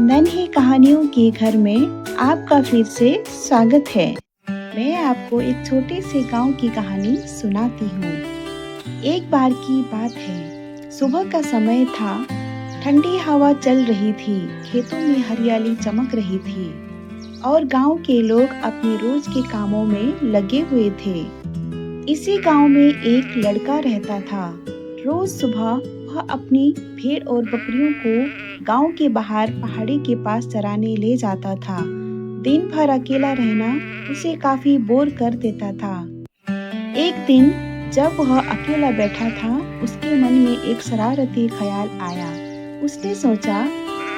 नन्ही कहानियों के घर में आपका फिर से स्वागत है। मैं आपको एक छोटे से गांव की कहानी सुनाती हूँ। एक बार की बात है, सुबह का समय था। ठंडी हवा चल रही थी, खेतों में हरियाली चमक रही थी और गांव के लोग अपने रोज के कामों में लगे हुए थे। इसी गांव में एक लड़का रहता था। रोज सुबह वह अपनी भेड़ और बकरियों को गांव के बाहर पहाड़ी के पास चराने ले जाता था। दिन भर अकेला रहना उसे काफी बोर कर देता था। एक दिन जब वह अकेला बैठा था, उसके मन में एक शरारती ख्याल आया। उसने सोचा,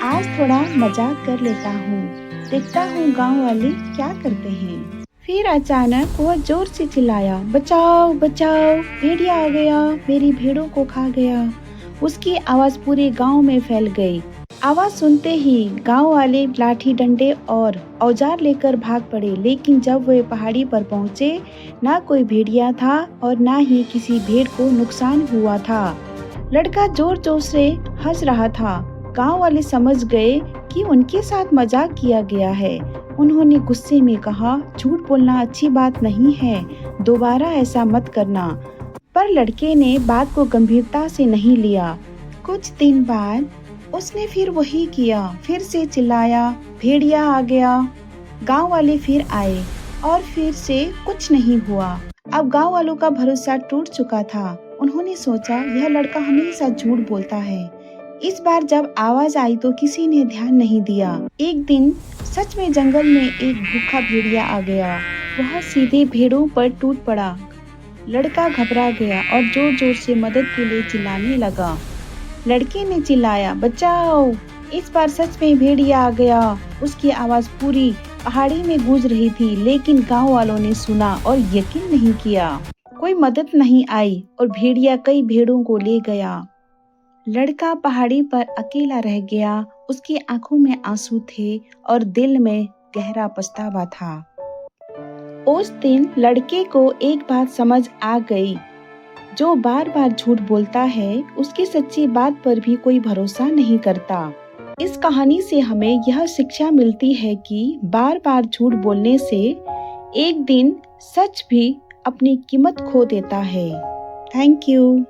आज थोड़ा मजाक कर लेता हूँ, देखता हूँ गांव वाले क्या करते हैं। फिर अचानक वह जोर से चिल्लाया, बचाओ बचाओ, भेड़िया आ गया, मेरी भेड़ों को खा गया। उसकी आवाज पूरे गांव में फैल गई। आवाज सुनते ही गांव वाले लाठी डंडे और औजार लेकर भाग पड़े, लेकिन जब वे पहाड़ी पर पहुंचे, ना कोई भेड़िया था और ना ही किसी भेड़ को नुकसान हुआ था। लड़का जोर जोर से हंस रहा था। गांव वाले समझ गए कि उनके साथ मजाक किया गया है। उन्होंने गुस्से में कहा, झूठ बोलना अच्छी बात नहीं है, दोबारा ऐसा मत करना। पर लड़के ने बात को गंभीरता से नहीं लिया। कुछ दिन बाद उसने फिर वही किया, फिर से चिल्लाया, भेड़िया आ गया। गांव वाले फिर आए और फिर से कुछ नहीं हुआ। अब गांव वालों का भरोसा टूट चुका था। उन्होंने सोचा, यह लड़का हमेशा झूठ बोलता है। इस बार जब आवाज आई तो किसी ने ध्यान नहीं दिया। एक दिन सच में जंगल में एक भूखा भेड़िया आ गया। वह सीधे भेड़ों पर टूट पड़ा। लड़का घबरा गया और जोर जोर से मदद के लिए चिल्लाने लगा। लड़के ने चिल्लाया, बचाओ, इस बार सच में भेड़िया आ गया। उसकी आवाज पूरी पहाड़ी में गूंज रही थी, लेकिन गांव वालों ने सुना और यकीन नहीं किया। कोई मदद नहीं आई और भेड़िया कई भेड़ों को ले गया। लड़का पहाड़ी पर अकेला रह गया। उसकी आंखों में आंसू थे और दिल में गहरा पछतावा था। उस दिन लड़के को एक बात समझ आ गई, जो बार बार झूठ बोलता है, उसकी सच्ची बात पर भी कोई भरोसा नहीं करता। इस कहानी से हमें यह शिक्षा मिलती है कि बार बार झूठ बोलने से एक दिन सच भी अपनी कीमत खो देता है। Thank you.